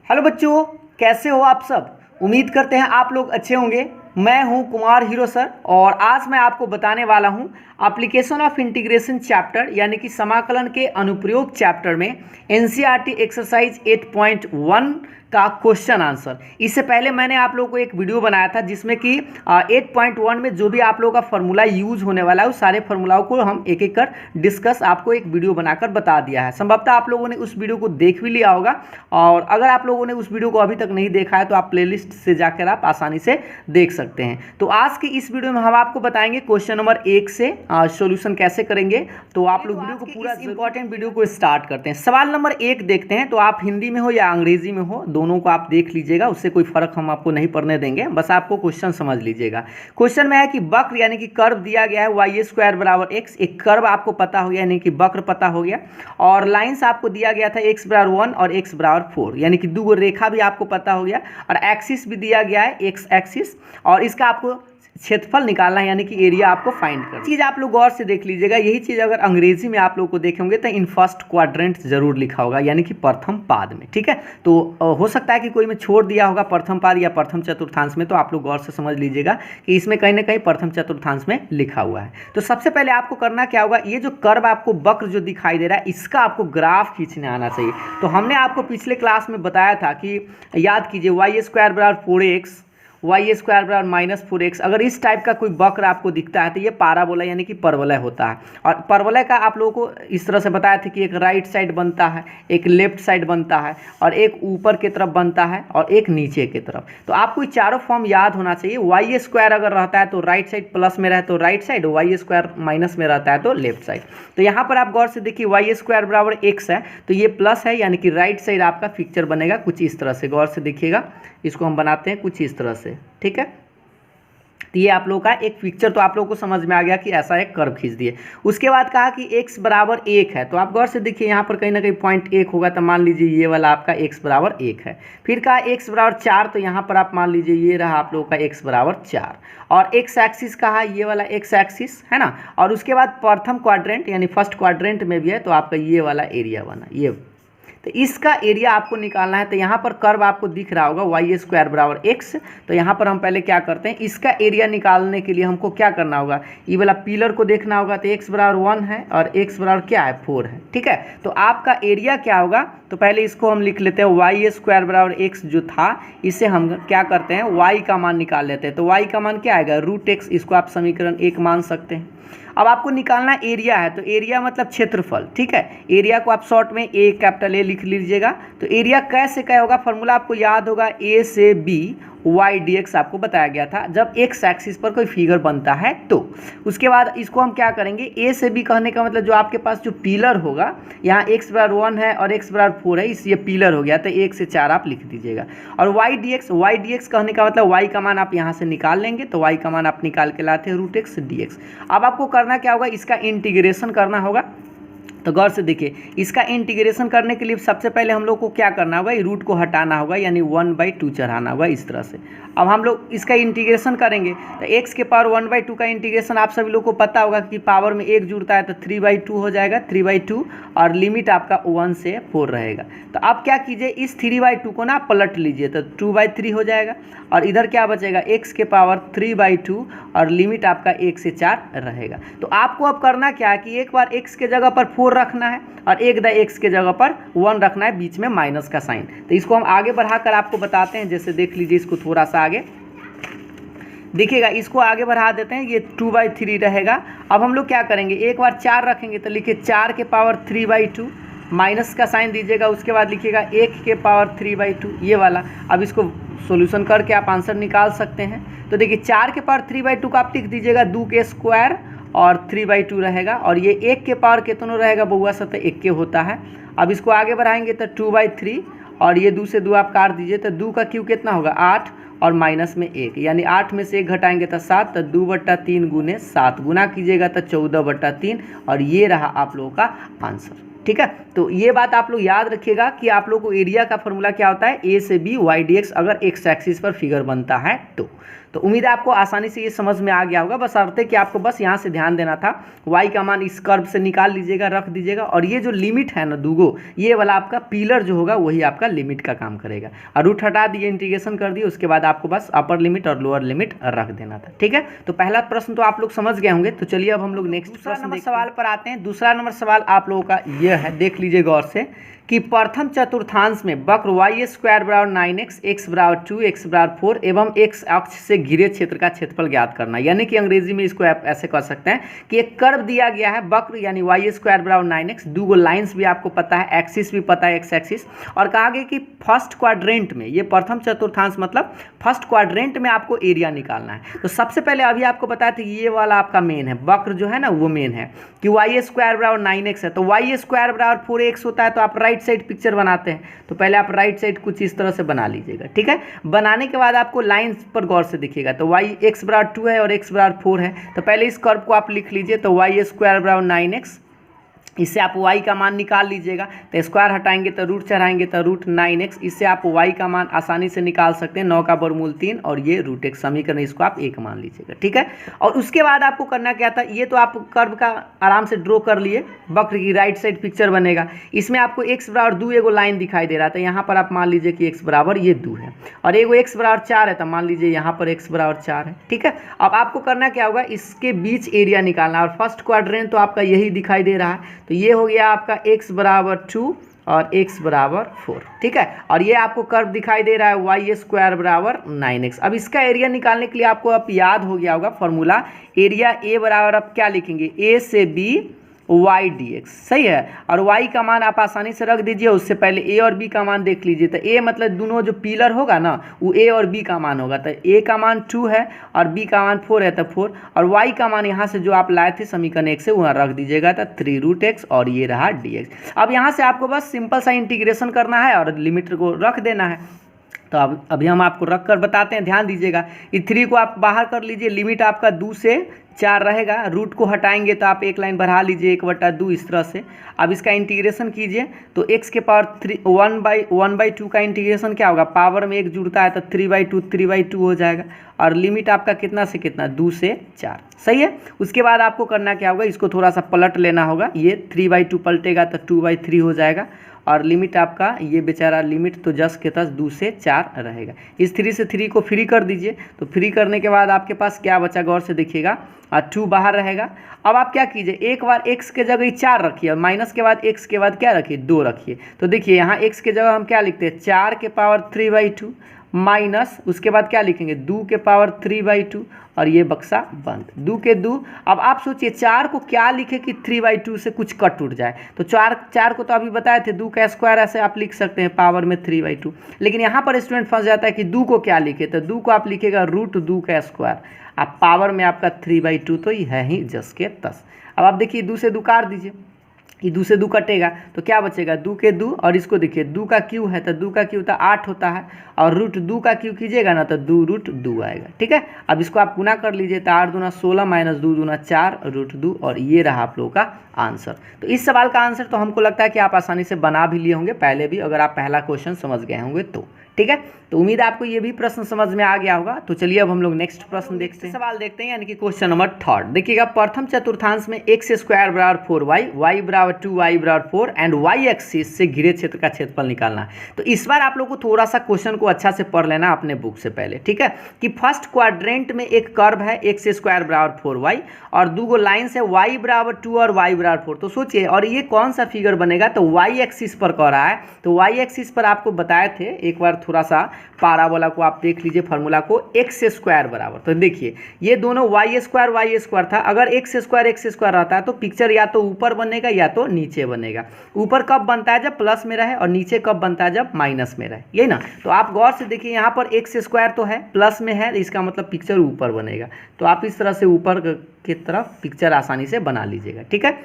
Hello बच्चों, कैसे हो आप सब। उम्मीद करते हैं आप लोग अच्छे होंगे। मैं हूं कुमार हीरो सर और आज मैं आपको बताने वाला हूं एप्लीकेशन ऑफ इंटीग्रेशन चैप्टर यानी कि समाकलन के अनुप्रयोग चैप्टर में एनसीईआरटी एक्सरसाइज 8.1 का क्वेश्चन आंसर। इससे पहले मैंने आप लोगों को एक वीडियो बनाया था जिसमें कि 8.1 में जो भी आप लोगों का फॉर्मूला यूज होने वाला है उस सारे फॉर्मूलाओं को हम एक एक कर डिस्कस आपको एक वीडियो बनाकर बता दिया है। संभवतः आप लोगों ने उस वीडियो को देख भी लिया होगा और अगर आप लोगों ने उस वीडियो को अभी तक नहीं देखा है तो आप प्लेलिस्ट से जाकर आप आसानी से देख सकते हैं। तो आज की इस वीडियो में हम आपको बताएंगे क्वेश्चन नंबर 1 से सॉल्यूशन कैसे करेंगे। तो आप लोग वीडियो को पूरा इंपॉर्टेंट वीडियो को स्टार्ट करते हैं। सवाल नंबर 1 देखते हैं। तो आप हिंदी में हो या अंग्रेजी में हो दोनों को आप देख लीजिएगा, उससे कोई फर्क हम आपको नहीं पड़ने देंगे, बस आपको क्वेश्चन समझ लीजिएगा। क्वेश्चन में है कि वक्र यानी कि कर्व दिया गया है y² बराबर x। एक कर्व आपको पता हो गया यानी कि वक्र पता हो गया और लाइंस आपको दिया गया था x बराबर 1 और x बराबर 4 यानी कि दो रेखा भी आपको पता हो गया और एक्सिस भी दिया गया है x एक्सिस और इसका आपको क्षेत्रफल निकालना है यानी कि एरिया आपको फाइंड करना। चीज़ आप लोग गौर से देख लीजिएगा, यही चीज़ अगर अंग्रेजी में आप लोग को देखे होंगे तो इन फर्स्ट क्वाड्रेंट जरूर लिखा होगा यानी कि प्रथम पाद में। ठीक है, तो हो सकता है कि कोई में छोड़ दिया होगा प्रथम पाद या प्रथम चतुर्थांश में, तो आप लोग गौर से समझ लीजिएगा कि इसमें कहीं ना कहीं प्रथम चतुर्थांश में लिखा हुआ है। तो सबसे पहले आपको करना क्या होगा, ये जो कर्व आपको वक्र जो दिखाई दे रहा है इसका आपको ग्राफ खींचने आना चाहिए। तो हमने आपको पिछले क्लास में बताया था कि याद कीजिए y² बराबर 4x, y² बराबर -4x। अगर इस टाइप का कोई वक्र आपको दिखता है तो ये पाराबोला यानी कि परवलय होता है। और परवलय का आप लोगों को इस तरह से बताया था कि एक राइट साइड बनता है, एक लेफ्ट साइड बनता है और एक ऊपर की तरफ बनता है और एक नीचे की तरफ। तो आपको ये चारों फॉर्म याद होना चाहिए। y² अगर रहता है तो राइट साइड प्लस में रहे तो राइट साइड, y² माइनस में रहता है तो लेफ्ट साइड। तो यहाँ पर आप गौर से देखिए y² बराबर x है तो ये प्लस है यानी कि राइट साइड आपका पिक्चर बनेगा कुछ इस तरह से। गौर से देखिएगा, इसको हम बनाते हैं कुछ इस तरह से। ठीक है, तो ये आप लोगों का एक पिक्चर तो आप लोगों को समझ में आ गया कि ऐसा एक कर्व खींच दिए। उसके बाद कहा कि x बराबर 1 है तो आप गौर से देखिए यहाँ पर कहीं ना कहीं पॉइंट 1 होगा तो मान लीजिए ये वाला आपका x बराबर 1 है। फिर कहा x बराबर 4 तो यहाँ पर आप मान लीजिए ये रहा आप लोगों का x बराबर 4 और x एक्सिस कहा ये वाला x एक्सिस है ना। और उसके बाद प्रथम क्वाड्रेंट यानी फर्स्ट क्वाड्रेंट में भी है तो आपका ये वाला एरिया बना ये, तो इसका एरिया आपको निकालना है। तो यहाँ पर कर्व आपको दिख रहा होगा y² बराबर x। तो यहाँ पर हम पहले क्या करते हैं, इसका एरिया निकालने के लिए हमको क्या करना होगा, ये वाला पिलर को देखना होगा। तो x बराबर 1 है और x बराबर क्या है 4 है। ठीक है, तो आपका एरिया क्या होगा, तो पहले इसको हम लिख लेते हैं y² बराबर x जो था इसे हम क्या करते हैं y का मान निकाल लेते हैं। तो y का मान क्या आएगा √x, इसको आप समीकरण 1 मान सकते हैं। अब आपको निकालना एरिया है तो एरिया मतलब क्षेत्रफल। ठीक है, एरिया को आप शॉर्ट में A कैपिटल A लिख लीजिएगा। तो एरिया कैसे क्या होगा, फॉर्मूला आपको याद होगा A से B y dx आपको बताया गया था जब x एक्सिस पर कोई फिगर बनता है। तो उसके बाद इसको हम क्या करेंगे, A से B कहने का मतलब जो आपके पास जो पिलर होगा यहाँ x बराबर 1 है और x बराबर 4 है, इसलिए पिलर हो गया तो 1 से 4 आप लिख दीजिएगा। और y dx कहने का मतलब y का मान आप यहाँ से निकाल लेंगे। तो y का मान आप निकाल के लाते हैं √x dx। अब आपको करना क्या होगा, इसका इंटीग्रेशन करना होगा। तो गौर से देखिए, इसका इंटीग्रेशन करने के लिए सबसे पहले हम लोग को क्या करना होगा, ये रूट को हटाना होगा यानी 1/2 चढ़ाना होगा इस तरह से। अब हम लोग इसका इंटीग्रेशन करेंगे तो x के पावर 1/2 का इंटीग्रेशन आप सभी लोग को पता होगा कि पावर में 1 जुड़ता है तो 3/2 हो जाएगा 3/2 और लिमिट आपका 1 से 4 रहेगा। तो अब क्या कीजिए, इस 3/2 को ना पलट लीजिए तो 2/3 हो जाएगा और इधर क्या बचेगा x के पावर 3/2 और लिमिट आपका 1 से 4 रहेगा। तो आपको अब करना क्या है कि एक बार x के जगह पर 4 रखना है और एक द x के जगह पर 1 रखना है, बीच में माइनस का साइन। तो इसको हम आगे बढ़ाकर आपको बताते हैं। जैसे देख लीजिए, इसको थोड़ा सा आगे देखिएगा, इसको आगे बढ़ा देते हैं, ये 2/3 रहेगा। अब हम लोग क्या करेंगे, एक बार 4 रखेंगे तो लिखिए 4 के पावर 3/2 माइनस का साइन दीजिएगा। उसके बाद लिखिएगा 1 के पावर 3/2 ये वाला। अब इसको सॉल्यूशन करके आप आंसर निकाल सकते हैं। तो देखिए 4 के पावर 3/2 का आप लिख दीजिएगा 2 के स्क्वायर और 3/2 रहेगा और ये 1 के पावर कितना रहेगा बउआ सत 1 के होता है। अब इसको आगे बढ़ाएंगे तो 2/3 और ये 2 से 2 आप काट दीजिए तो 2 का क्यूब कितना होगा 8 और माइनस में 1 यानी 8 में से 1 घटाएंगे तो 7, तो 2/3 गुने 7 गुना कीजिएगा तो 14/3 और ये रहा आप लोगों का आंसर। ठीक है, तो ये बात आप लोग याद रखिएगा कि आप लोग को एरिया का फॉर्मूला क्या होता है, A से B y dx अगर x एक्सिस पर फिगर बनता है तो। तो उम्मीद है आपको आसानी से ये समझ में आ गया होगा। बस अर्थ है कि आपको बस यहाँ से ध्यान देना था, y का मान इस कर्व से निकाल लीजिएगा, रख दीजिएगा, और ये जो लिमिट है ना दूगो, ये वाला आपका पिलर जो होगा वही आपका लिमिट का काम करेगा। और रूट हटा दिए, इंटीग्रेशन कर दिए, उसके बाद आपको बस अपर लिमिट और लोअर लिमिट रख देना था। ठीक है, तो पहला प्रश्न तो आप लोग समझ गए होंगे। तो चलिए अब हम लोग नेक्स्ट प्रश्न सवाल पर आते हैं। दूसरा नंबर सवाल आप लोगों का यह है, देख लीजिए गौर से, कि प्रथम चतुर्थांश में वक्र y स्क्वायर बराबर 9x, x बराबर 2, x बराबर 4 एवं x अक्ष से घिरे क्षेत्र का क्षेत्रफल ज्ञात करना। यानी कि अंग्रेजी में इसको आप ऐसे कर सकते हैं कि एक कर्व दिया गया है वक्र यानी y स्क्वायर बराबर 9x, दो लाइन्स भी आपको पता है, एक्सिस भी पता है, एक्स एक्सिस, और कहा गया कि फर्स्ट क्वाड्रेंट में, ये प्रथम चतुर्थांश मतलब फर्स्ट क्वाड्रेंट में आपको एरिया निकालना है। तो सबसे पहले अभी आपको बताया था ये वाला आपका मेन है, वक्र जो है ना वो मेन है कि y स्क्वायर बराबर 9x है, तो y स्क्वायर बराबर 4x होता है। तो आप राइट साइड पिक्चर बनाते हैं, तो पहले आप राइट साइड कुछ इस तरह से बना लीजिएगा। ठीक है, बनाने के बाद आपको लाइंस पर गौर से दिखिएगा, तो y x बराबर 2 है और x बराबर 4 है। तो पहले इस कर्व को आप लिख लीजिए, तो y स्क्वायर बराबर 9x, इससे आप y का मान निकाल लीजिएगा। तो स्क्वायर हटाएंगे तो रूट चढ़ाएंगे तो रूट 9x, इससे आप y का मान आसानी से निकाल सकते हैं, 9 का वर्गमूल 3 और ये रूट x समीकरण, इसको आप 1 मान लीजिएगा। ठीक है, और उसके बाद आपको करना क्या था, ये तो आप कर्व का आराम से ड्रॉ कर लिए, वक्र की राइट साइड पिक्चर बनेगा। इसमें आपको x बराबर 2 एगो लाइन दिखाई दे रहा था, यहाँ पर आप मान लीजिए कि x बराबर ये 2 है, और एगो x बराबर 4 है, तो मान लीजिए यहाँ पर x बराबर 4 है। ठीक है, अब आपको करना क्या होगा, इसके बीच एरिया निकालना, और फर्स्ट क्वाड्रेंट तो आपका यही दिखाई दे रहा है, तो ये हो गया आपका x बराबर 2 और x बराबर 4। ठीक है, और ये आपको कर्व दिखाई दे रहा है y स्क्वायर बराबर 9x। अब इसका एरिया निकालने के लिए आपको अब याद हो गया होगा फॉर्मूला, एरिया a बराबर आप क्या लिखेंगे, a से b y dx, सही है। और y का मान आप आसानी से रख दीजिए, उससे पहले a और b का मान देख लीजिए। तो a मतलब दोनों जो पिलर होगा ना वो a और b का मान होगा, तो a का मान 2 है और b का मान 4 है, तो 4, और y का मान यहाँ से जो आप लाए थे समीकरण 1 से वहाँ रख दीजिएगा, तो 3 रूट x, और ये रहा dx। अब यहाँ से आपको बस सिंपल सा इंटीग्रेशन करना है और लिमिट को रख देना है। तो अब अभी हम आपको रख कर बताते हैं, ध्यान दीजिएगा। ये 3 को आप बाहर कर लीजिए, लिमिट आपका 2 से 4 रहेगा, रूट को हटाएंगे तो आप एक लाइन बढ़ा लीजिए 1/2 इस तरह से। अब इसका इंटीग्रेशन कीजिए, तो x के पावर 1/2 का इंटीग्रेशन क्या होगा, पावर में 1 जुड़ता है तो 3/2 हो जाएगा, और लिमिट आपका कितना से कितना, 2 से 4, सही है। उसके बाद आपको करना क्या होगा, इसको थोड़ा सा पलट लेना होगा, ये 3/2 पलटेगा तो 2/3 हो जाएगा, और लिमिट आपका ये बेचारा लिमिट तो जस के तस 2 से 4 रहेगा। इस 3 से 3 को फ्री कर दीजिए, तो फ्री करने के बाद आपके पास क्या बचा, गौर से देखिएगा, 2 बाहर रहेगा। अब आप क्या कीजिए, एक बार x के जगह 4 रखिए, और माइनस के बाद x के बाद क्या रखिए, 2 रखिए। तो देखिए यहाँ x के जगह हम क्या लिखते हैं, 4 के पावर 3/2 माइनस, उसके बाद क्या लिखेंगे, 2 के पावर 3/2, और ये बक्सा बंद, 2 के 2। अब आप सोचिए 4 को क्या लिखे कि 3/2 से कुछ कट उठ जाए, तो 4 को तो अभी बताए थे 2 का स्क्वायर, ऐसे आप लिख सकते हैं पावर में 3/2। लेकिन यहाँ पर स्टूडेंट फंस जाता है कि 2 को क्या लिखे, तो 2 को आप लिखेगा रूट 2 का स्क्वायर, आप पावर में आपका 3/2 तो ये है ही जस के तस। अब आप देखिए 2 से 2 काट दीजिए, ये 2 से 2 कटेगा तो क्या बचेगा, 2 के 2, और इसको देखिए 2 का क्यू है तो 2 का क्यू तो 8 होता है, और रूट 2 का क्यू कीजिएगा ना तो 2 रूट 2 आएगा। ठीक है, अब इसको आप गुना कर लीजिए, तो 8 दूना 16 माइनस 2 दूना 4 रूट 2, और ये रहा आप लोगों का आंसर। तो इस सवाल का आंसर तो हमको लगता है कि आप आसानी से बना भी लिए होंगे पहले भी, अगर आप पहला क्वेश्चन समझ गए होंगे तो। ठीक है, तो उम्मीद है आपको ये भी प्रश्न समझ में आ गया होगा। तो चलिए अब हम लोग नेक्स्ट प्रश्न देखते हैं, सवाल देखते हैं, यानी कि क्वेश्चन नंबर 3। देखिएगा, प्रथम चतुर्थांश में x स्क्वायर बराबर 4y, y बराबर 2, y बराबर 4 एंड y एक्सिस से घिरे क्षेत्र का क्षेत्रफल निकालना है। तो इस बार आप लोग को थोड़ा सा क्वेश्चन को अच्छा से पढ़ लेना अपने बुक से पहले। ठीक है, कि फर्स्ट क्वाड्रेंट में एक कर्व है x स्क्वायर बराबर 4y, और 2 लाइन्स है y बराबर 2 और y बराबर 4। तो सोचिए, और ये कौन सा फिगर बनेगा, तो y एक्सिस पर कह रहा है, तो y एक्सिस पर आपको बताए थे एक बार, थोड़ा सा पाराबोला को आप देख लीजिए फॉर्मूला को, x स्क्वायर बराबर, तो देखिए ये दोनों y स्क्वायर था, अगर x स्क्वायर रहता है तो पिक्चर या तो ऊपर बनेगा या तो नीचे बनेगा। ऊपर कब बनता है, जब प्लस में रहे, और नीचे कब बनता है, जब माइनस में रहे, यही ना। तो आप गौर से देखिए, यहाँ पर x स्क्वायर तो है, प्लस में है, इसका मतलब पिक्चर ऊपर बनेगा। तो आप इस तरह से ऊपर की तरफ पिक्चर आसानी से बना लीजिएगा। ठीक है,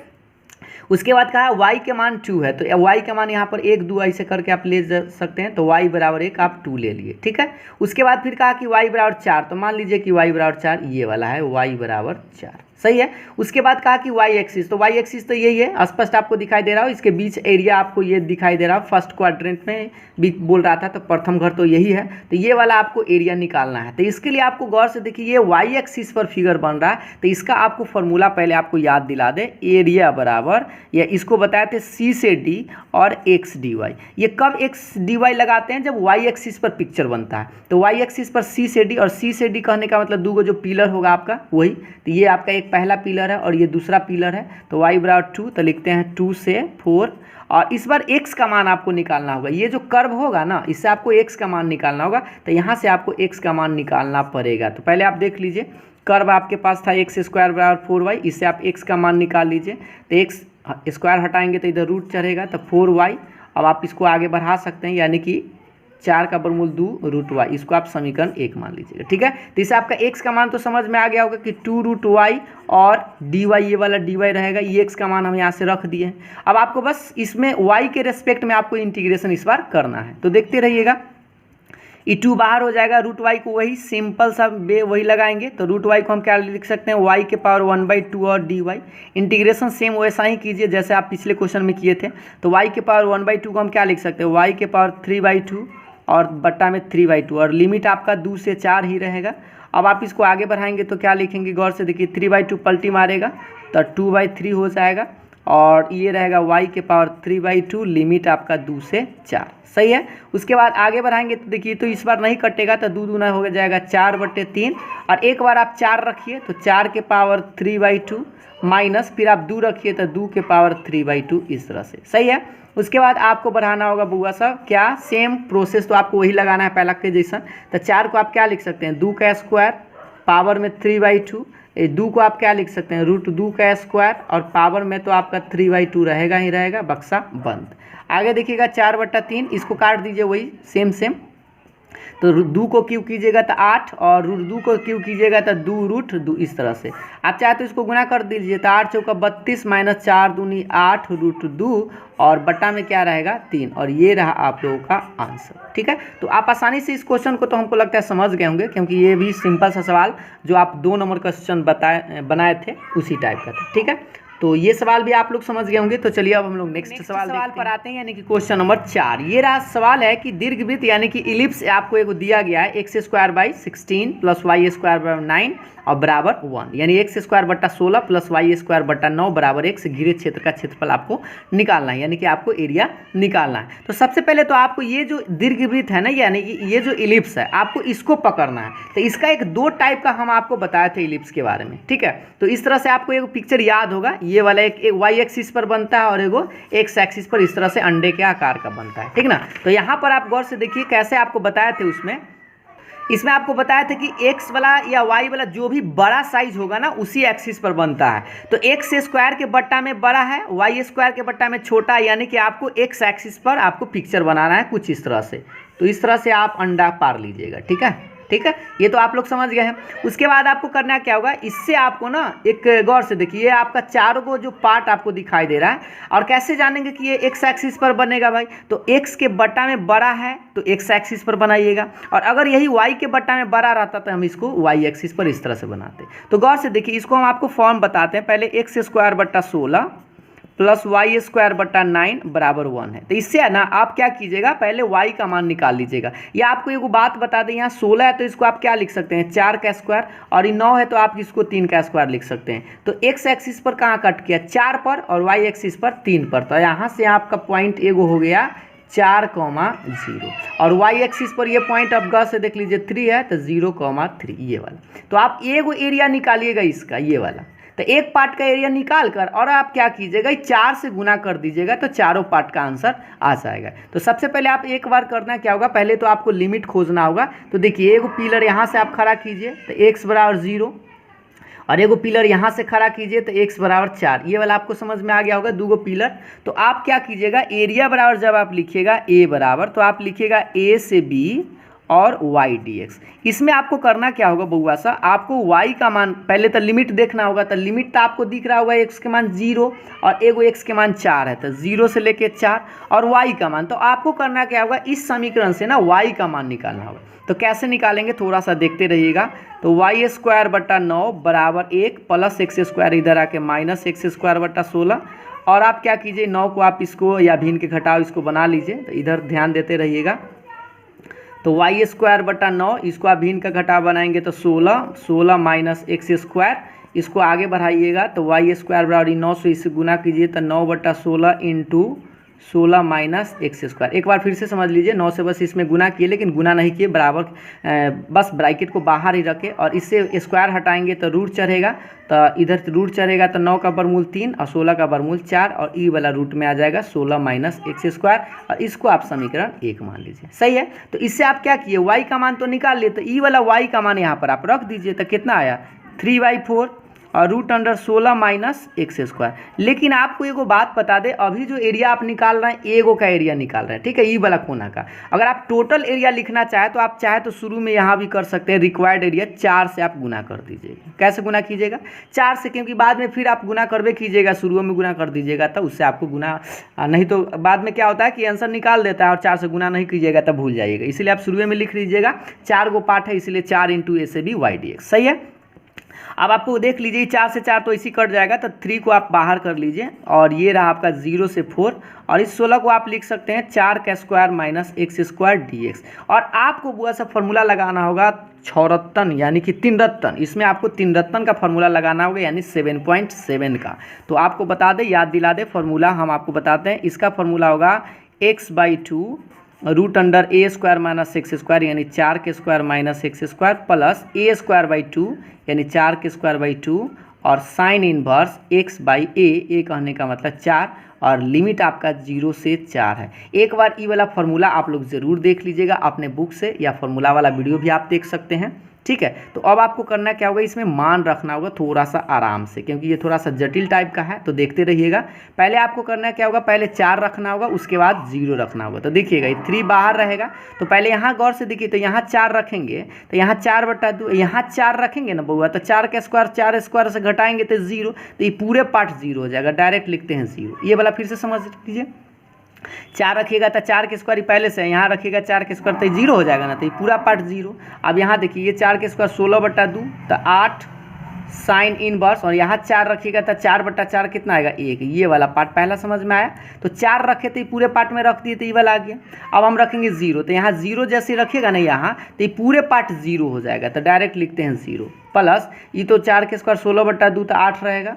उसके बाद कहा y के मान 2 है, तो y के मान यहाँ पर 1 2 ऐसे करके आप ले सकते हैं, तो y बराबर 1 आप 2 ले लिए। ठीक है, उसके बाद फिर कहा कि y बराबर 4, तो मान लीजिए कि y बराबर 4 ये वाला है, y बराबर 4। सही है। उसके बाद कहा कि वाई एक्सिस, तो वाई एक्सिस तो यही है, स्पष्ट आपको दिखाई दे रहा हो, इसके बीच एरिया आपको ये दिखाई दे रहा हो, फर्स्ट क्वाड्रेंट में भी बोल रहा था तो प्रथम घर तो यही है, तो ये वाला आपको एरिया निकालना है। तो इसके लिए आपको गौर से देखिए ये वाई एक्सिस पर फिगर बन रहा है, तो इसका आपको फॉर्मूला पहले आपको याद दिला दे, एरिया बराबर, या इसको बताए थे सी से डी और एक्स डी वाई। ये कब एक्स डी वाई लगाते हैं, जब वाई एक्सिस पर पिक्चर बनता है, तो वाई एक्सिस पर सी से डी, और सी से डी कहने का मतलब दूगो जो पिलर होगा आपका वही, तो ये आपका एक पहला पिलर है और ये दूसरा पिलर है, तो y बराबर 2, तो लिखते हैं 2 से 4, और इस बार x का मान आपको निकालना होगा, ये जो कर्व होगा ना इससे आपको x का मान निकालना होगा, तो यहाँ से आपको x का मान निकालना पड़ेगा। तो पहले आप देख लीजिए, कर्व आपके पास था x स्क्वायर बराबर 4y, इससे आप x का मान निकाल लीजिए, तो x स्क्वायर हटाएंगे तो इधर रूट चढ़ेगा, तो 4y। अब आप इसको आगे बढ़ा सकते हैं, यानी कि 4 का वर्गमूल 2 रूट वाई, इसको आप समीकरण 1 मान लीजिएगा, ठीक है। तो इससे आपका x का मान तो समझ में आ गया होगा कि 2 रूट वाई और dy, ये वाला dy रहेगा, ये x का मान हम यहाँ से रख दिए हैं। अब आपको बस इसमें y के रेस्पेक्ट में आपको इंटीग्रेशन इस बार करना है, तो देखते रहिएगा। ये 2 बाहर हो जाएगा, रूट वाई को वही सिंपल सा वही लगाएंगे, तो रूट वाई को हम क्या लिख सकते हैं, y के पावर 1/2 और dy। इंटीग्रेशन सेम वैसा ही कीजिए जैसे आप पिछले क्वेश्चन में किए थे, तो y के पावर 1/2 को हम क्या लिख सकते हैं, y के पावर 3/2 और बट्टा में 3/2, और लिमिट आपका 2 से 4 ही रहेगा। अब आप इसको आगे बढ़ाएंगे तो क्या लिखेंगे, गौर से देखिए, 3/2 पलटी मारेगा तो 2/3 हो जाएगा, और ये रहेगा y के पावर 3/2, लिमिट आपका 2 से 4, सही है। उसके बाद आगे बढ़ाएंगे तो देखिए, तो इस बार नहीं कटेगा, तो 2 दूना हो जाएगा 4/3, और एक बार आप 4 रखिए तो 4 के पावर 3/2 माइनस, फिर आप 2 रखिए तो 2 के पावर 3/2, इस तरह से, सही है। उसके बाद आपको बढ़ाना होगा बुआ साहब, क्या सेम प्रोसेस, तो आपको वही लगाना है पहला के जैसा। तो 4 को आप क्या लिख सकते हैं, 2 का स्क्वायर पावर में 3/2, 2 को आप क्या लिख सकते हैं, रूट 2 का स्क्वायर, और पावर में तो आपका 3/2 रहेगा ही रहेगा, बक्सा बंद। आगे देखिएगा 4/3, इसको काट दीजिए वही सेम, तो 2 को क्यों कीजिएगा तो 8, और रूट 2 को क्यों कीजिएगा तो 2 रूट 2, इस तरह से। आप चाहे तो इसको गुना कर दीजिए, तो 8 चौका 32 माइनस 4 दूनी 8 रूट 2, और बटा में क्या रहेगा 3, और ये रहा आप लोगों का आंसर, ठीक है। तो आप आसानी से इस क्वेश्चन को तो हमको लगता है समझ गए होंगे, क्योंकि ये भी सिंपल सा सवाल जो आप 2 नंबर का क्वेश्चन बनाए थे उसी टाइप का था, ठीक है। तो ये सवाल भी आप लोग समझ गए होंगे। तो चलिए अब हम लोग नेक्स्ट सवाल पर आते हैं, यानी कि क्वेश्चन नंबर 4। ये रहा सवाल है कि दीर्घवृत्त यानी कि इलिप्स आपको एक दिया गया है, x²/16 प्लस y²/9 और बराबर 1, यानी x²/16 प्लस y²/9 बराबर x घिरे क्षेत्र का क्षेत्रफल आपको निकालना है, यानी कि आपको एरिया निकालना है। तो सबसे पहले तो आपको ये जो दीर्घवृत्त है ना, यानी कि ये जो इलिप्स है, आपको इसको पकड़ना है। तो इसका एक 2 टाइप का हम आपको बताए थे इलिप्स के बारे में, ठीक है। तो इस तरह से आपको एक पिक्चर याद होगा, ये वाला एक वाई एक्सिस पर बनता है और एगो एक्स एक्सिस पर इस तरह से अंडे के आकार का बनता है, ठीक ना। तो यहाँ पर आप गौर से देखिए कैसे आपको बताए थे, इसमें आपको बताया था कि x वाला या y वाला जो भी बड़ा साइज होगा ना उसी एक्सिस पर बनता है। तो x स्क्वायर के बट्टा में बड़ा है, y स्क्वायर के बट्टा में छोटा है, यानी कि आपको x एक्सिस पर आपको पिक्चर बनाना है कुछ इस तरह से। तो इस तरह से आप अंडा पार लीजिएगा, ठीक है, ठीक है। ये तो आप लोग समझ गए हैं। उसके बाद आपको करना क्या होगा, इससे आपको ना एक गौर से देखिए आपका चारों को जो पार्ट आपको दिखाई दे रहा है, और कैसे जानेंगे कि ये एक्स एक्सिस पर बनेगा भाई, तो एक्स के बट्टा में बड़ा है तो एक्स एक्सिस पर बनाइएगा, और अगर यही वाई के बट्टा में बड़ा रहता तो हम इसको वाई एक्सिस पर इस तरह से बनाते। तो गौर से देखिए, इसको हम आपको फॉर्म बताते हैं। पहले x²/16 प्लस y²/9 बराबर 1 है। तो इससे है ना आप क्या कीजिएगा, पहले y का मान निकाल लीजिएगा। या आपको एक बात बता दें, यहाँ 16 है तो इसको आप क्या लिख सकते हैं, 4 का स्क्वायर, और ये 9 है तो आप इसको 3 का स्क्वायर लिख सकते हैं। तो x एक्सिस पर कहाँ कट किया, 4 पर, और y एक्सिस पर 3 पर। तो यहाँ से आपका पॉइंट एगो हो गया 4,0, और y एक्सिस पर ये पॉइंट अब गौर से देख लीजिए 3 है तो 0,3 ये वाला। तो आप एगो एरिया निकालिएगा इसका, ये वाला। तो एक पार्ट का एरिया निकाल कर और आप क्या कीजिएगा, 4 से गुना कर दीजिएगा तो चारों पार्ट का आंसर आ जाएगा। तो सबसे पहले आप एक बार करना क्या होगा, पहले तो आपको लिमिट खोजना होगा। तो देखिए एगो पिलर यहाँ से आप खड़ा कीजिए तो x बराबर 0, और एगो पिलर यहाँ से खड़ा कीजिए तो x बराबर 4। ये वाला आपको समझ में आ गया होगा, 2 पिलर। तो आप क्या कीजिएगा, एरिया बराबर जब आप लिखिएगा a बराबर, तो आप लिखिएगा a से b और वाई डी एक्स। इसमें आपको करना क्या होगा बउआ सा, आपको y का मान पहले तो लिमिट देखना होगा। तो लिमिट तो आपको दिख रहा होगा x के मान 0 और एगो x के मान 4 है, तो 0 से लेके 4 और y का मान। तो आपको करना क्या होगा, इस समीकरण से ना y का मान निकालना होगा। तो कैसे निकालेंगे थोड़ा सा देखते रहिएगा। तो वाई स्क्वायर बटा 9 बराबर 1 प्लस एक्स स्क्वायर इधर आके माइनस एक्स स्क्वायर बटा 16। और आप क्या कीजिए, 9 को आप इसको या भिन्न के घटाओ इसको बना लीजिए। तो इधर ध्यान देते रहिएगा। तो वाई स्क्वायर बटा 9 इसको आप भिन्न का घटाव बनाएंगे तो 16 माइनस एक्स स्क्वायर, इसको आगे बढ़ाइएगा। तो वाई स्क्वायर बराबर 9 से इसे गुना कीजिए तो 9 बटा 16 इंटू 16 माइनस एक्स स्क्वायर। एक बार फिर से समझ लीजिए, 9 से बस इसमें गुना किए लेकिन गुना नहीं किए, बराबर बस ब्रैकेट को बाहर ही रखें और इससे स्क्वायर हटाएंगे तो रूट चढ़ेगा। तो इधर रूट चढ़ेगा तो 9 का वर्गमूल 3 और 16 का वर्गमूल 4 और ई वाला रूट में आ जाएगा 16 माइनस एक्स स्क्वायर और इसको आप समीकरण 1 मान लीजिए। सही है। तो इससे आप क्या किए, y का मान तो निकाल लिए, तो ई वाला y का मान यहाँ पर आप रख दीजिए। तो कितना आया 3/4 और root under 16 minus x square. लेकिन आपको एगो बात बता दे, अभी जो एरिया आप निकाल रहे हैं एगो का एरिया निकाल रहे हैं, ठीक है, ई वाला कोना का। अगर आप टोटल एरिया लिखना चाहे तो आप चाहे तो शुरू में यहाँ भी कर सकते हैं, रिक्वायर्ड एरिया 4 से आप गुना कर दीजिएगा। कैसे गुना कीजिएगा, 4 से, क्योंकि बाद में फिर आप गुना करवे कीजिएगा, शुरू में गुना कर दीजिएगा तो उससे आपको गुना नहीं तो बाद में क्या होता है कि आंसर निकाल देता है और 4 से गुना नहीं कीजिएगा तब भूल जाइएगा। इसलिए आप शुरू में लिख लीजिएगा, 4 गो पार्ट है इसलिए 4 इंटू ए से भी वाई डी एक्स। सही है। अब आपको देख लीजिए 4 से 4 तो इसी कट जाएगा, तो 3 को आप बाहर कर लीजिए और ये रहा आपका 0 से 4 और इस 16 को आप लिख सकते हैं 4 का square minus x square D x. और आपको बुआ सा फॉर्मूला लगाना होगा 6 रत्तन यानी कि 3 रत्तन। इसमें आपको 3 रत्तन का फॉर्मूला लगाना होगा यानी 7.7 का। तो आपको बता दें, याद दिला दें फॉर्मूला, हम आपको बताते हैं। इसका फॉर्मूला होगा x/2 रूट अंडर ए स्क्वायर माइनस एक्स स्क्वायर यानी 4 के square minus x square plus A square by 2 यानी 4 के स्क्वायर बाई 2 और साइन इनवर्स x बाई ए कहने का मतलब 4 और लिमिट आपका 0 से 4 है। एक बार ई वाला फार्मूला आप लोग ज़रूर देख लीजिएगा अपने बुक से, या फार्मूला वाला वीडियो भी आप देख सकते हैं, ठीक है। तो अब आपको करना क्या होगा, इसमें मान रखना होगा थोड़ा सा आराम से, क्योंकि ये थोड़ा सा जटिल टाइप का है, तो देखते रहिएगा। पहले आपको करना क्या होगा, पहले 4 रखना होगा, उसके बाद 0 रखना होगा। तो देखिएगा ये 3 बाहर रहेगा, तो पहले यहाँ गौर से देखिए, तो यहाँ 4 रखेंगे, तो यहाँ 4/2 यहाँ 4 रखेंगे ना बउआ, तो 4 का स्क्वायर 4 स्क्वायर से घटाएंगे तो 0, तो ये पूरे पार्ट 0 हो जाएगा। डायरेक्ट लिखते हैं 0। ये वाला फिर से समझ लीजिए, 4 रखिएगा तो 4 के स्क्वायर पहले से, यहाँ रखिएगा 4 के स्क्वायर तो 0 हो जाएगा ना, तो ये पूरा पार्ट 0। अब यहाँ देखिए ये 4 के स्क्वायर 16/2 तो 8 साइन इनवर्स, और यहाँ 4 रखिएगा तो 4/4 कितना आएगा 1। ये वाला पार्ट पहला समझ में आया। तो 4 रखे तो ये पूरे पार्ट में रख दिए तो ये वाला आ गया। अब हम रखेंगे 0, तो यहाँ 0 जैसे रखिएगा ना यहाँ, तो ये पूरे पार्ट 0 हो जाएगा। तो डायरेक्ट लिखते हैं 0 प्लस ये तो 4 के स्क्वायर 16/2 तो 8 रहेगा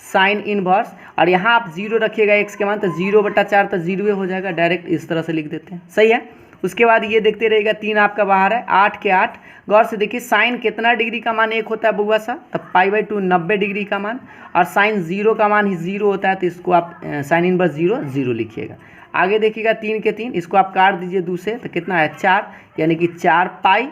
साइन इनवर्स, और यहाँ आप 0 रखिएगा x के मान, तो 0/4 तो 0 हो जाएगा। डायरेक्ट इस तरह से लिख देते हैं। सही है। उसके बाद ये देखते रहेगा 3 आपका बाहर है, 8 के 8। गौर से देखिए साइन कितना डिग्री का मान 1 होता है बुआ सा, तो π/2 90 डिग्री का मान, और साइन 0 का मान ही 0 होता है, तो इसको आप साइन इनवर्स 0 लिखिएगा। आगे देखिएगा 3 के 3, इसको आप काट दीजिए 2 से, तो कितना है 4 यानी कि 4π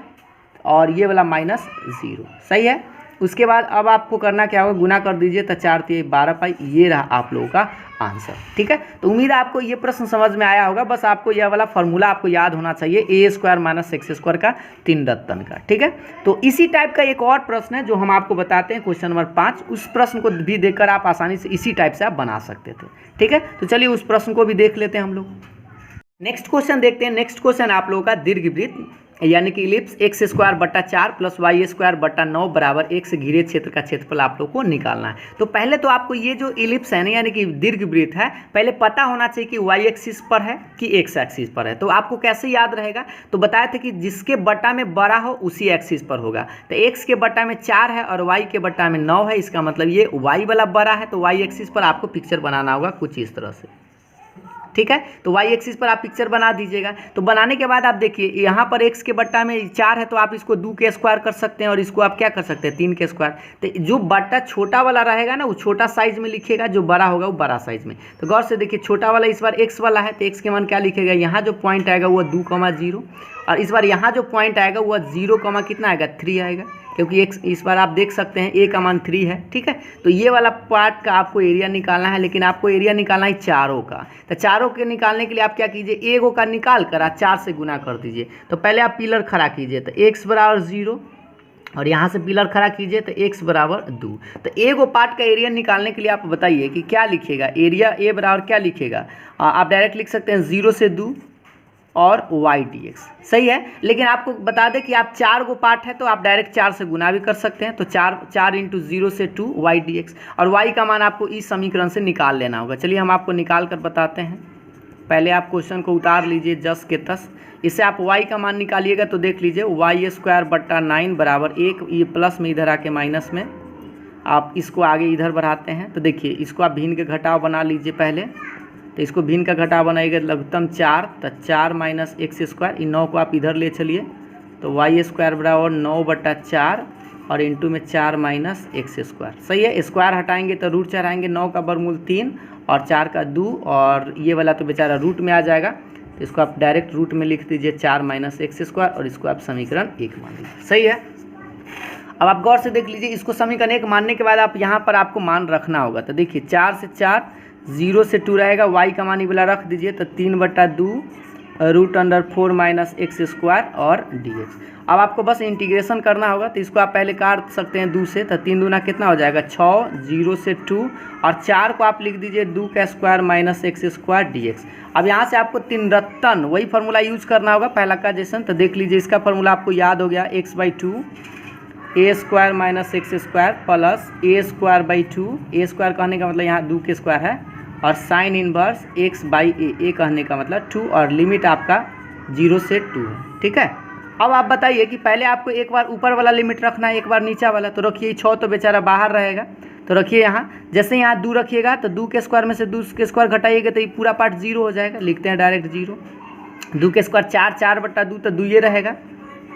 और ये वाला माइनस 0। सही है। उसके बाद अब आपको करना क्या होगा, गुना कर दीजिए, तो 4 × 12π। ये रहा आप लोगों का आंसर, ठीक है। तो उम्मीद है आपको ये प्रश्न समझ में आया होगा। बस आपको यह वाला फार्मूला आपको याद होना चाहिए, ए स्क्वायर माइनस एक्स स्क्वायर का 3 रत्तन का, ठीक है। तो इसी टाइप का एक और प्रश्न है जो हम आपको बताते हैं, क्वेश्चन नंबर 5। उस प्रश्न को भी देखकर आप आसानी से इसी टाइप से आप बना सकते थे, ठीक है। तो चलिए उस प्रश्न को भी देख लेते हैं हम लोग। नेक्स्ट क्वेश्चन देखते हैं। नेक्स्ट क्वेश्चन आप लोगों का दीर्घवृत्त यानी कि इलिप्स x² + 4 + y² 9 बराबर 1 से घिरे क्षेत्र का क्षेत्रफल आप लोग को निकालना है। तो पहले तो आपको ये जो इलिप्स है ना यानी कि दीर्घवृत्त है, पहले पता होना चाहिए कि y एक्सिस पर है कि x एक्सिस पर है। तो आपको कैसे याद रहेगा, तो बताया था कि जिसके बटा में बड़ा हो उसी एक्सिस पर होगा। तो x के बटा में 4 है और y के बटा में 9 है, इसका मतलब ये y वाला बड़ा है, तो y एक्सिस पर आपको पिक्चर बनाना होगा कुछ इस तरह से, ठीक है। तो y एक्सिस पर आप पिक्चर बना दीजिएगा। तो बनाने के बाद आप देखिए यहाँ पर x के बट्टा में 4 है, तो आप इसको 2 के स्क्वायर कर सकते हैं और इसको आप क्या कर सकते हैं 3 के स्क्वायर। तो जो बट्टा छोटा वाला रहेगा ना वो छोटा साइज में लिखिएगा, जो बड़ा होगा वो बड़ा साइज में। तो गौर से देखिए छोटा वाला इस बार x वाला है, तो x के मान क्या लिखेगा, यहाँ जो पॉइंट आएगा वो 2,0, और इस बार यहाँ जो पॉइंट आएगा वो 0, कितना आएगा 3 आएगा। क्योंकि एक इस बार आप देख सकते हैं a का मान 3 है, ठीक है। तो ये वाला पार्ट का आपको एरिया निकालना है, लेकिन आपको एरिया निकालना है चारों का। तो चारों के निकालने के लिए आप क्या कीजिए, एगो का निकाल कर आप 4 से गुना कर दीजिए। तो पहले आप पिलर खड़ा कीजिए, तो x बराबर 0 और यहाँ से पिलर खड़ा कीजिए तो x बराबर 2। तो एगो पार्ट का एरिया निकालने के लिए आप बताइए कि क्या लिखेगा, एरिया a बराबर क्या लिखेगा। आप डायरेक्ट लिख सकते हैं 0 से 2 और y dx, सही है। लेकिन आपको बता दें कि आप 4 गो पार्ट है तो आप डायरेक्ट 4 से गुना भी कर सकते हैं। तो 4 इंटू 0 से 2 y dx, और y का मान आपको इस समीकरण से निकाल लेना होगा। चलिए हम आपको निकाल कर बताते हैं। पहले आप क्वेश्चन को उतार लीजिए जस के तस। इससे आप y का मान निकालिएगा तो देख लीजिए y² बट्टा 9 बराबर 1, ये प्लस में इधर आके माइनस में आप इसको आगे इधर बढ़ाते हैं। तो देखिए इसको आप भिन्न के घटाव बना लीजिए पहले। तो इसको भिन्न का घटाव बनाइएगा लघुत्तम 4, तो 4 माइनस x², इन 9 को आप इधर ले चलिए। तो y² बराबर 9 बट्टा 4 और इंटू में 4 माइनस x², सही है। स्क्वायर हटाएंगे तो रूट चढ़ाएंगे, 9 का वर्गमूल 3 और 4 का 2, और ये वाला तो बेचारा रूट में आ जाएगा। तो इसको आप डायरेक्ट रूट में लिख दीजिए 4 माइनस x², और इसको आप समीकरण 1 मान लीजिए, सही है। अब आप गौर से देख लीजिए, इसको समीकरण 1 मानने के बाद आप यहाँ पर आपको मान रखना होगा। तो देखिए 4 से 4, 0 से 2 रहेगा, y का मान ये वाला रख दीजिए। तो 3/2 √4 माइनस x² और dx। अब आपको बस इंटीग्रेशन करना होगा। तो इसको आप पहले काट सकते हैं 2 से, तो 3 दूना कितना हो जाएगा 6, 0 से 2 और 4 को आप लिख दीजिए 2 का स्क्वायर माइनस x² dx। अब यहाँ से आपको 3 रत्तन वही फार्मूला यूज करना होगा पहला का जैसन। तो देख लीजिए इसका फार्मूला आपको याद हो गया, x/2 a² minus x² plus a²/2, a² कहने का मतलब यहाँ 2 के स्क्वायर है, और साइन इनवर्स x/a कहने का मतलब 2, और लिमिट आपका 0 से 2 है, ठीक है। अब आप बताइए कि पहले आपको एक बार ऊपर वाला लिमिट रखना है, एक बार नीचा वाला। तो रखिए 6 तो बेचारा बाहर रहेगा, तो रखिए यहाँ। जैसे यहाँ 2 रखिएगा तो 2 के स्क्वायर में से 2 के स्क्वायर घटाइएगा तो ये पूरा पार्ट 0 हो जाएगा, लिखते हैं डायरेक्ट 0। 2 के स्क्वायर 4, 4/2 तो 2 ये रहेगा।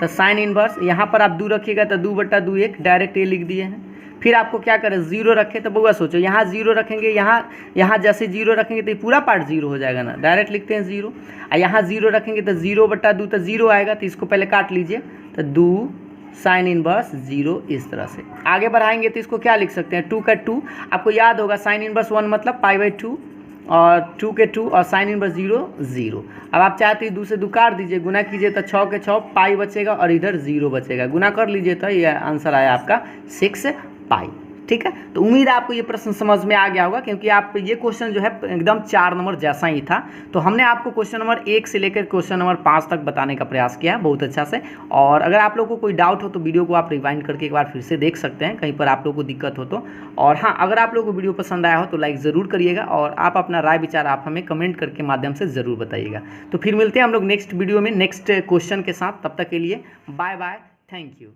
तो साइन इनवर्स यहाँ पर आप 2 रखिएगा तो 2/2 1, डायरेक्ट ये लिख दिए हैं। फिर आपको क्या करें, 0 रखें। तो बउआ सोचो यहाँ 0 रखेंगे, यहाँ जैसे 0 रखेंगे तो ये पूरा पार्ट 0 हो जाएगा ना, डायरेक्ट लिखते हैं 0। और यहाँ 0 रखेंगे तो 0/2 तो 0 आएगा। तो इसको पहले काट लीजिए, तो 2 साइन इनवर्स 0, इस तरह से आगे बढ़ाएंगे तो इसको क्या लिख सकते हैं, 2 का 2 आपको याद होगा, साइन इनवर्स 1 मतलब π/2, और 2 के 2 और साइन इनवर्स 0, 0। अब आप चाहते हैं 2 से 2 काट दीजिए, गुना कीजिए तो 6 के 6 पाई बचेगा और इधर 0 बचेगा, गुना कर लीजिए तो ये आंसर आया आपका 6 पाई, ठीक है। तो उम्मीद है आपको ये प्रश्न समझ में आ गया होगा, क्योंकि आप ये क्वेश्चन जो है एकदम 4 नंबर जैसा ही था। तो हमने आपको क्वेश्चन नंबर 1 से लेकर क्वेश्चन नंबर 5 तक बताने का प्रयास किया है बहुत अच्छा से। और अगर आप लोगों को कोई डाउट हो तो वीडियो को आप रिवाइंड करके एक बार फिर से देख सकते हैं, कहीं पर आप लोगों को दिक्कत हो तो। और हाँ, अगर आप लोगों को वीडियो पसंद आया हो तो लाइक ज़रूर करिएगा, और आप अपना राय विचार आप हमें कमेंट करके माध्यम से ज़रूर बताइएगा। तो फिर मिलते हैं हम लोग नेक्स्ट वीडियो में नेक्स्ट क्वेश्चन के साथ, तब तक के लिए बाय बाय, थैंक यू।